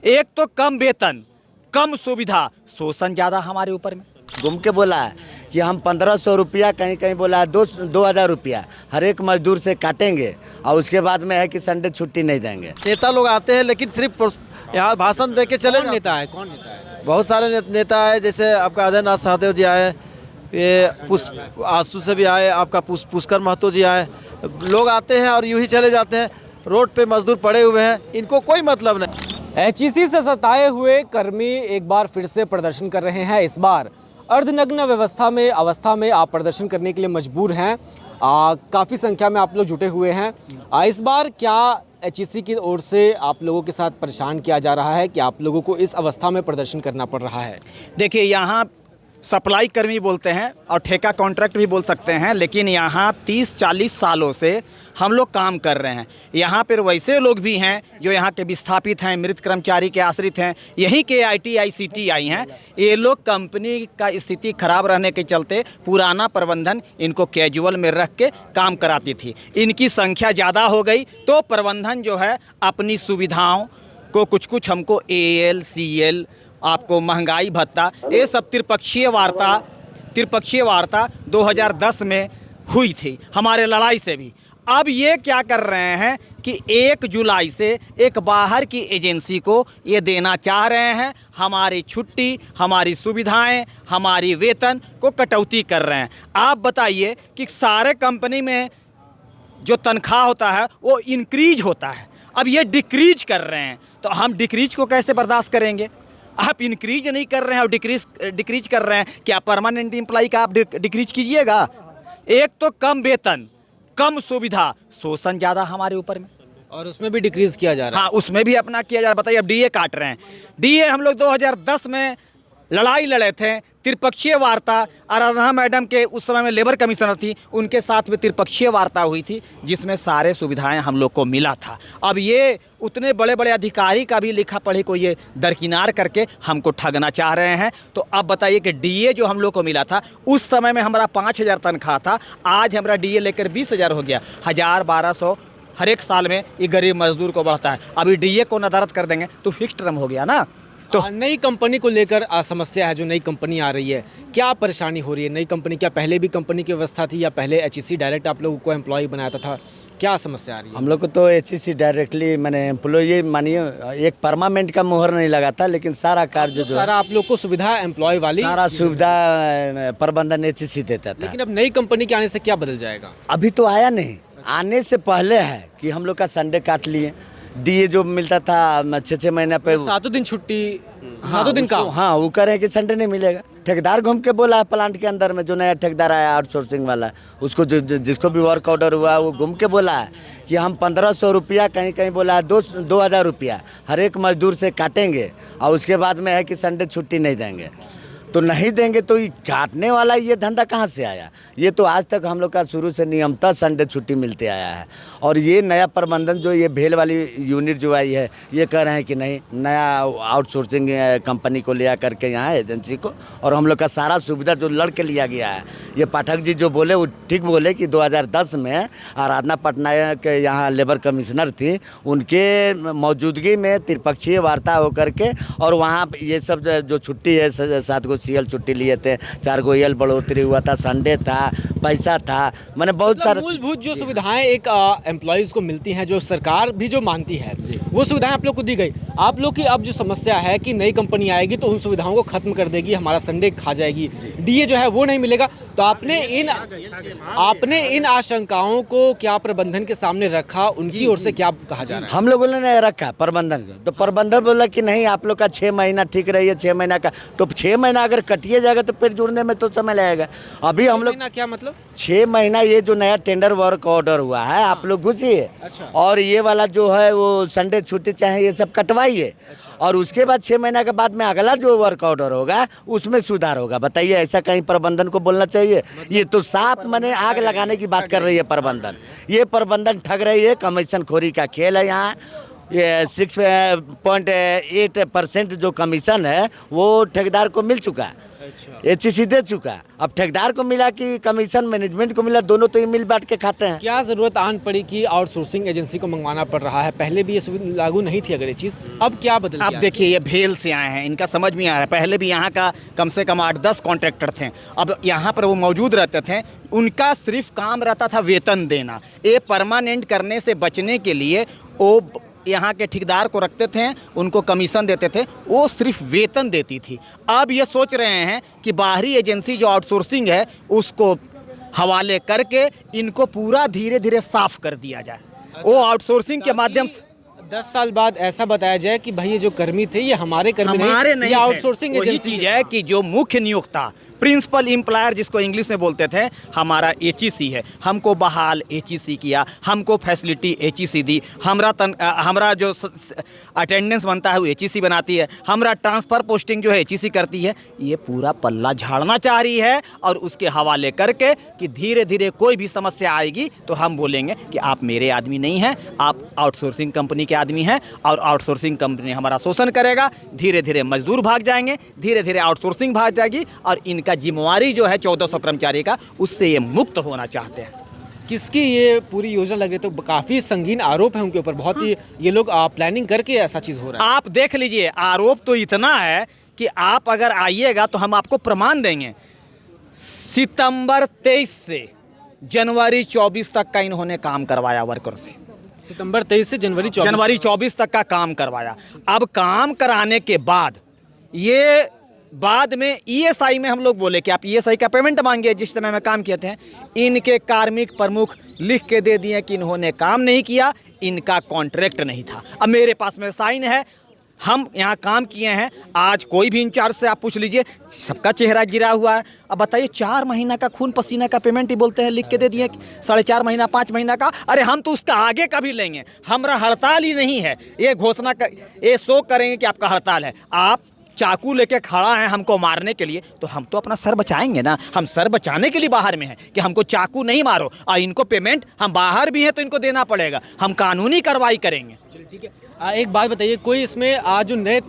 एक तो कम वेतन, कम सुविधा, शोषण ज़्यादा हमारे ऊपर में। घूम के बोला है कि हम 1500 रुपया, कहीं कहीं बोला है 2000 रुपया हर एक मजदूर से काटेंगे और उसके बाद में है कि संडे छुट्टी नहीं देंगे। नेता लोग आते हैं लेकिन सिर्फ यहाँ भाषण दे के चले कौन नेता है, कौन नेता है? बहुत सारे नेता है, जैसे आपका अजय नाथ सहदेव जी आए, ये आंसू से भी आए, आपका पुष्कर महतो जी आए। लोग आते हैं और यूं ही चले जाते हैं। रोड पे मजदूर पड़े हुए हैं, इनको कोई मतलब नहीं। एचईसी से सताए हुए कर्मी एक बार फिर से प्रदर्शन कर रहे हैं। इस बार अर्धनग्न अवस्था में आप प्रदर्शन करने के लिए मजबूर हैं। काफ़ी संख्या में आप लोग जुटे हुए हैं। इस बार क्या एचईसी की ओर से आप लोगों के साथ परेशान किया जा रहा है कि आप लोगों को इस अवस्था में प्रदर्शन करना पड़ रहा है? देखिए, यहाँ सप्लाई कर्मी बोलते हैं और ठेका कॉन्ट्रैक्ट भी बोल सकते हैं, लेकिन यहाँ 30-40 सालों से हम लोग काम कर रहे हैं। यहाँ पर वैसे लोग भी हैं जो यहाँ के विस्थापित हैं, मृत कर्मचारी के आश्रित हैं, यहीं के ITI-CTI हैं। ये लोग कंपनी का स्थिति खराब रहने के चलते पुराना प्रबंधन इनको कैजुअल में रख के काम कराती थी। इनकी संख्या ज़्यादा हो गई तो प्रबंधन जो है अपनी सुविधाओं को कुछ हमको AL, CL, आपको महंगाई भत्ता, ये सब त्रिपक्षीय वार्ता 2010 में हुई थी हमारे लड़ाई से भी। अब ये क्या कर रहे हैं कि 1 जुलाई से एक बाहर की एजेंसी को ये देना चाह रहे हैं। हमारी छुट्टी, हमारी सुविधाएं, हमारी वेतन को कटौती कर रहे हैं। आप बताइए कि सारे कंपनी में जो तनख्वाह होता है वो इंक्रीज होता है, अब ये डिक्रीज कर रहे हैं, तो हम डिक्रीज को कैसे बर्दाश्त करेंगे? आप इंक्रीज नहीं कर रहे हैं और डिक्रीज कर रहे हैं, क्या परमानेंट एम्प्लॉय का आप डिक्रीज कीजिएगा? एक तो कम वेतन, कम सुविधा, शोषण ज़्यादा हमारे ऊपर में, और उसमें भी डिक्रीज किया जा रहा है। हाँ, उसमें भी अपना किया जा रहा है। बताइए, अब DA काट रहे हैं। DA हम लोग 2010 में लड़ाई लड़े थे, त्रिपक्षीय वार्ता, आराधना मैडम के उस समय में लेबर कमिश्नर थी, उनके साथ में त्रिपक्षीय वार्ता हुई थी जिसमें सारे सुविधाएं हम लोग को मिला था। अब ये उतने बड़े बड़े अधिकारी का भी लिखा पढ़ी को ये दरकिनार करके हमको ठगना चाह रहे हैं। तो अब बताइए कि DA जो हम लोग को मिला था, उस समय में हमारा 5000 तनख्वाह था, आज हमारा DA लेकर 20,000 हो गया। 1000-1200 हर एक साल में ये गरीब मजदूर को बढ़ता है। अभी DA को नदारत कर देंगे तो फिक्स टर्म हो गया ना। तो नई कंपनी को लेकर समस्या है, जो नई कंपनी आ रही है, क्या परेशानी हो रही है? नई कंपनी, क्या पहले भी कंपनी की व्यवस्था थी या पहले एचईसी डायरेक्ट आप लोगों को एम्प्लॉय बनाता था? क्या समस्या आ रही है? हम लोग को तो एचईसी डायरेक्टली मैंने एम्प्लॉय मानिए, एक परमानेंट का मोहर नहीं लगा था, लेकिन सारा कार्य जो सारा आप लोग को सुविधा एम्प्लॉय वाली, सारा सुविधा प्रबंधन एचईसी देता था। लेकिन अब नई कंपनी के आने से क्या बदल जाएगा? अभी तो आया नहीं, आने से पहले है कि हम लोग का संडे काट लिए। DA जो मिलता था 6-6 महीना पे, 7 दिन छुट्टी, 7 दिन का। हाँ, वो कह रहे हैं कि संडे नहीं मिलेगा। ठेकेदार घूम के बोला है प्लांट के अंदर में, जो नया ठेकेदार आया आउटसोर्सिंग वाला, उसको जिसको भी वर्क ऑर्डर हुआ वो घूम के बोला है कि हम 1500 रुपया, कहीं कहीं बोला है 2000 रुपया हर एक मजदूर से काटेंगे और उसके बाद में है कि संडे छुट्टी नहीं देंगे। तो नहीं देंगे तो ये काटने वाला ये धंधा कहाँ से आया? ये तो आज तक हम लोग का शुरू से नियमतः संडे छुट्टी मिलते आया है। और ये नया प्रबंधन जो ये भेल वाली यूनिट जो आई है, ये कह रहे हैं कि नहीं, नया आउटसोर्सिंग कंपनी को लिया करके यहाँ एजेंसी को, और हम लोग का सारा सुविधा जो लड़ के लिया गया है। ये पाठक जी जो बोले वो ठीक बोले कि 2010 में आराधना पटनायक यहाँ लेबर कमिश्नर थी, उनके मौजूदगी में त्रिपक्षीय वार्ता होकर के, और वहाँ ये सब जो छुट्टी है 7 गो CL छुट्टी लिए थे, 4 गो EL बढ़ोतरी हुआ था, संडे था, पैसा था, मैंने बहुत सारे मूलभूत जो सुविधाएं एक एम्प्लॉयज़ को मिलती हैं, जो सरकार भी जो मानती है, वो सुविधाएं आप लोग को दी गई। आप लोग की अब जो समस्या है कि नई कंपनी आएगी तो उन सुविधाओं को खत्म कर देगी, हमारा संडे खा जाएगी, DA जो है वो नहीं मिलेगा। तो आपने इन आशंकाओं को क्या प्रबंधन के सामने रखा? उनकी ओर से क्या कहा जा रहा है? हम लोगों ने रखा प्रबंधन को, तो प्रबंधन बोला कि नहीं, आप लोग का 6 महीना ठीक रही है, 6 महीना का, तो 6 महीना अगर कटिए जाएगा तो फिर जुड़ने में तो समय लगेगा। अभी हम लोग क्या मतलब 6 महीना, ये जो नया टेंडर वर्क ऑर्डर हुआ है, आप लोग घुसिए। अच्छा। और ये वाला जो है वो संडे छुट्टी चाहे ये सब कटवाइए। अच्छा। और उसके बाद 6 महीना के बाद में अगला जो वर्क ऑर्डर होगा उसमें सुधार होगा। बताइए, ऐसा कहीं प्रबंधन को बोलना चाहिए? ये तो साफ मैंने आग लगाने की बात कर रही है प्रबंधन। ये प्रबंधन ठग रही है, कमीशन खोरी का खेल है यहाँ। ये 6.8% जो कमीशन है वो ठेकेदार को मिल चुका है, HEC दे चुका है। अब ठेकेदार को मिला कि कमीशन मैनेजमेंट को मिला, दोनों तो ये मिल बांट के खाते हैं। क्या ज़रूरत आन पड़ी कि आउटसोर्सिंग एजेंसी को मंगवाना पड़ रहा है? पहले भी ये सुविधा लागू नहीं थी अगर ये चीज़, अब क्या बदल गया? अब देखिए ये भेल से आए हैं, इनका समझ में आ रहा है। पहले भी यहाँ का कम से कम 8-10 कॉन्ट्रैक्टर थे, अब यहाँ पर वो मौजूद रहते थे, उनका सिर्फ काम रहता था वेतन देना। ये परमानेंट करने से बचने के लिए वो यहाँ के ठेकेदार को रखते थे, उनको कमीशन देते थे, वो सिर्फ वेतन देती थी। अब ये सोच रहे हैं कि बाहरी एजेंसी जो आउटसोर्सिंग है उसको हवाले करके इनको पूरा धीरे धीरे साफ कर दिया जाए। वो आउटसोर्सिंग के माध्यम से 10 साल बाद ऐसा बताया जाए कि भाई ये जो कर्मी थे ये हमारे कर्मी हमारे नहीं, ये आउटसोर्सिंग वही एजेंसी चीज है कि जो मुख्य नियोक्ता प्रिंसिपल एम्प्लॉयर जिसको इंग्लिश में बोलते थे, हमारा HEC है, हमको बहाल HEC किया, हमको फैसिलिटी HEC दी, हमरा जो अटेंडेंस बनता है वो HEC बनाती है, हमरा ट्रांसफ़र पोस्टिंग जो है HEC करती है। ये पूरा पल्ला झाड़ना चाह रही है और उसके हवाले करके कि धीरे धीरे कोई भी समस्या आएगी तो हम बोलेंगे कि आप मेरे आदमी नहीं हैं, आप आउटसोर्सिंग कंपनी के आदमी हैं और आउटसोर्सिंग कंपनी हमारा शोषण करेगा। धीरे धीरे मजदूर भाग जाएंगे, धीरे धीरे आउटसोर्सिंग भाग जाएगी और इनका जिम्मेवारी जो है 1400 कर्मचारी का, उससे ये मुक्त होना चाहते हैं। किसकी ये पूरी योजना लग रही है? तो काफ़ी संगीन आरोप है उनके ऊपर, बहुत ही ये लोग प्लानिंग करके ऐसा चीज़ हो रहा है। आप देख लीजिए, आरोप तो इतना है कि आप अगर आइएगा तो हम आपको प्रमाण देंगे। सितंबर 23 से जनवरी 24 तक का इन्होंने काम करवाया वर्कर से। सितंबर 23 से जनवरी 24 तक का काम करवाया। अब काम कराने के बाद ये बाद में ESI में हम लोग बोले कि आप ESI का पेमेंट मांगिए, जिस समय में काम किए थे। इनके कार्मिक प्रमुख लिख के दे दिए कि इन्होंने काम नहीं किया, इनका कॉन्ट्रैक्ट नहीं था। अब मेरे पास में साइन है, हम यहाँ काम किए हैं। आज कोई भी इंचार्ज से आप पूछ लीजिए, सबका चेहरा गिरा हुआ है। अब बताइए 4 महीना का खून पसीना का पेमेंट ही बोलते हैं, लिख के दे दिए 4.5 महीना 5 महीना का। अरे हम तो उसका आगे का भी लेंगे, हमारा हड़ताल ही नहीं है। ये घोषणा कर, ये शो करेंगे कि आपका हड़ताल है। आप चाकू लेके खड़ा है हमको मारने के लिए, तो हम तो अपना सर बचाएंगे ना। हम सर बचाने के लिए बाहर में हैं कि हमको चाकू नहीं मारो, और इनको पेमेंट हम बाहर भी हैं तो इनको देना पड़ेगा। हम कानूनी कार्रवाई करेंगे। ठीक है, एक बात बताइए, कोई इसमें आज जो नए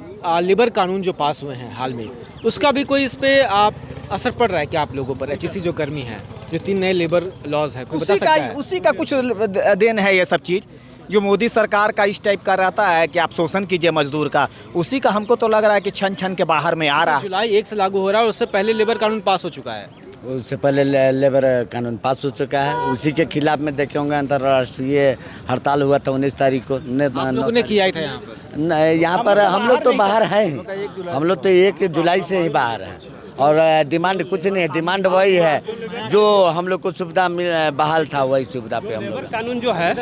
लेबर कानून जो पास हुए हैं हाल में, उसका भी कोई इस पे असर पड़ रहा है क्या आप लोगों पर? HEC जो कर्मी हैं, जो 3 नए लेबर लॉज हैं, कोई बता सकता है? उसी का कुछ देन है ये सब चीज़, जो मोदी सरकार का इस टाइप का रहता है कि आप शोषण कीजिए मजदूर का। उसी का हमको तो लग रहा है कि छन छन के बाहर में आ रहा है। जुलाई 1 से लागू हो रहा है और उससे पहले लेबर कानून पास हो चुका है। उससे पहले लेबर कानून पास हो चुका है। उसी के खिलाफ में देखे होंगे अंतर्राष्ट्रीय हड़ताल हुआ था 19 तारीख को। आप लोगों ने किया ही था यहाँ पर? यहाँ पर हम लोग तो बाहर हैं, हम लोग तो 1 जुलाई से ही बाहर हैं और डिमांड कुछ नहीं है। डिमांड वही है जो हम लोग को सुविधा बहाल था, वही सुविधा पे हम लोग। कानून जो है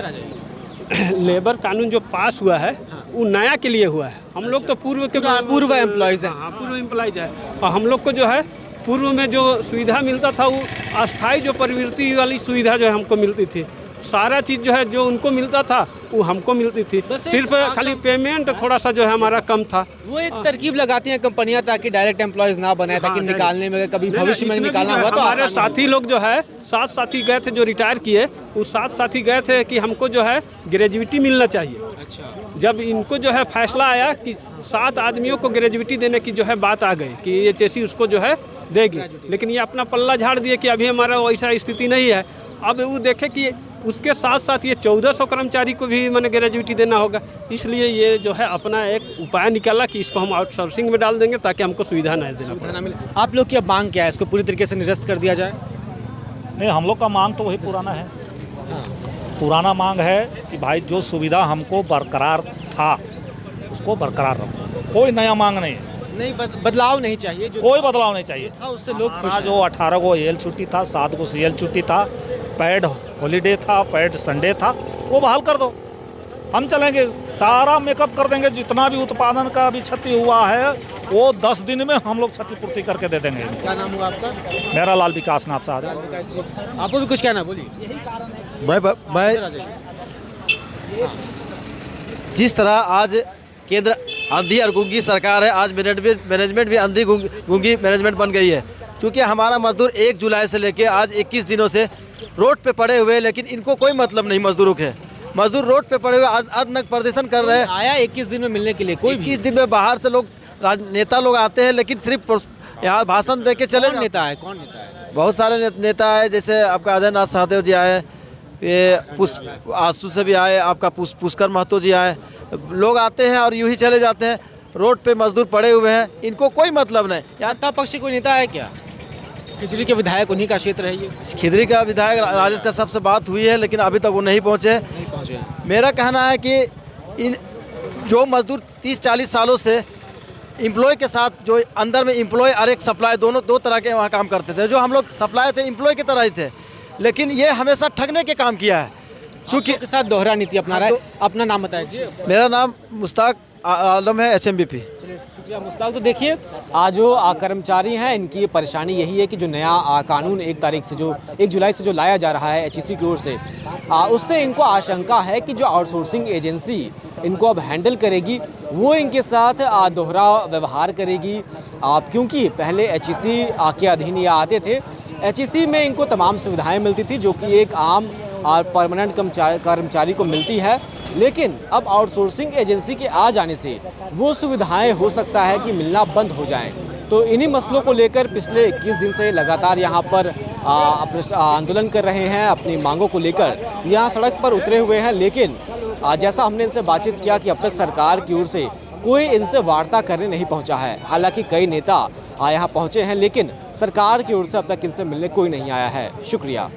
लेबर कानून जो पास हुआ है वो नया के लिए हुआ है। हम लोग तो पूर्व एम्प्लॉयज़ हैं। हाँ, पूर्व एम्प्लॉयज है। और हम लोग को जो है पूर्व में जो सुविधा मिलता था वो अस्थाई जो प्रवृत्ति वाली सुविधा जो है हमको मिलती थी। सारा चीज़ जो है जो उनको मिलता था वो हमको मिलती थी, सिर्फ खाली पेमेंट थोड़ा सा जो है हमारा कम था। वो एक तरकीब लगाती हैं कंपनियां ताकि डायरेक्ट एम्प्लॉयज़ ना बनाए, ताकि निकालने में कभी भविष्य में निकालना हुआ तो हमारे साथी लोग जो है 7 साथी गए थे जो रिटायर किए, वो 7 साथी गए थे कि हमको जो है ग्रेजुएटी मिलना चाहिए। अच्छा, जब इनको जो है फैसला आया कि 7 आदमियों को ग्रेजुएटी देने की जो है बात आ गई कि HEC उसको जो है देगी, लेकिन ये अपना पल्ला झाड़ दिए कि अभी हमारा वैसा स्थिति नहीं है। अब वो देखे कि उसके साथ साथ ये 1400 कर्मचारी को भी मैंने ग्रेजुएटी देना होगा, इसलिए ये जो है अपना एक उपाय निकाला कि इसको हम आउटसोर्सिंग में डाल देंगे ताकि हमको सुविधा नहीं देना पड़े। आप लोग की अब मांग क्या है? इसको पूरी तरीके से निरस्त कर दिया जाए? नहीं, हम लोग का मांग तो वही पुराना है। पुराना मांग है कि भाई जो सुविधा हमको बरकरार था उसको बरकरार रखो, कोई नया मांग नहीं है। नहीं, बदलाव नहीं चाहिए, जो कोई बदलाव नहीं चाहिए। था उससे लोग खुश हैं। जो 18 को AL छुट्टी था, 7 को CL छुट्टी था, पेड हॉलीडे था, पेड संडे था, वो बहाल कर दो। हम चलेंगे, सारा मेकअप कर देंगे। जितना भी उत्पादन का भी क्षति हुआ है वो 10 दिन में हम लोग क्षतिपूर्ति करके दे देंगे। क्या नाम हुआ आपका? मेरा लाल विकास नाथ साहब। आपको भी कुछ कहना, बोलिए। मैं जिस तरह आज केंद्र अंधी और गूंगी सरकार है, आज मैनेजमेंट भी अंधी गूंगी मैनेजमेंट बन गई है। क्योंकि हमारा मजदूर 1 जुलाई से लेके आज 21 दिनों से रोड पे पड़े हुए हैं, लेकिन इनको कोई मतलब नहीं मजदूरों के। मजदूर रोड पे पड़े हुए अदनक प्रदर्शन कर रहे हैं। आया 21 दिन में मिलने के लिए कोई भी? 21 दिन में बाहर से लोग नेता लोग आते हैं, लेकिन सिर्फ यहाँ भाषण दे के चले कौन नेता है, कौन नेता है? बहुत सारे नेता है, जैसे आपका अजय नाथ सहदेव जी आए, ये आसू से भी आए, आपका पुष्कर महतो जी आए। लोग आते हैं और यूं ही चले जाते हैं। रोड पे मजदूर पड़े हुए हैं, इनको कोई मतलब नहीं। यहाँ सत्ता पक्ष कोई नेता है क्या? खिचड़ी के विधायक उन्हीं का क्षेत्र है ये? खिदरी का विधायक राजेश का सबसे बात हुई है, लेकिन अभी तक वो नहीं पहुँचे। नहीं पहुँचे हैं। मेरा कहना है कि इन जो मजदूर 30-40 सालों से एम्प्लॉय के साथ, जो अंदर में एम्प्लॉय और एक सप्लाई, दो तरह के वहाँ काम करते थे। जो हम लोग सप्लाई थे एम्प्लॉय की तरह ही थे, लेकिन ये हमेशा ठगने के काम किया है। चूँकि के साथ दोहरा नीति अपना रहा है। अपना नाम बताइए। मेरा नाम मुश्ताक आलम है, HMBP। चलिए शुक्रिया मुश्ताक। तो देखिए आज जो कर्मचारी हैं, इनकी परेशानी यही है कि जो नया कानून 1 जुलाई से जो लाया जा रहा है HEC की ओर से, उससे इनको आशंका है कि जो आउटसोर्सिंग एजेंसी इनको अब हैंडल करेगी वो इनके साथ दोहरा व्यवहार करेगी। क्योंकि पहले HEC के अधीन ये आते थे, HEC में इनको तमाम सुविधाएँ मिलती थी जो कि एक आम परमानेंट कर्मचारी को मिलती है, लेकिन अब आउटसोर्सिंग एजेंसी के आ जाने से वो सुविधाएं हो सकता है कि मिलना बंद हो जाएं। तो इन्हीं मसलों को लेकर पिछले 21 दिन से लगातार यहाँ पर आंदोलन कर रहे हैं, अपनी मांगों को लेकर यहाँ सड़क पर उतरे हुए हैं। लेकिन जैसा हमने इनसे बातचीत किया कि अब तक सरकार की ओर से कोई इनसे वार्ता करने नहीं पहुँचा है। हालांकि कई नेता यहाँ पहुँचे हैं, लेकिन सरकार की ओर से अब तक इनसे मिलने कोई नहीं आया है। शुक्रिया।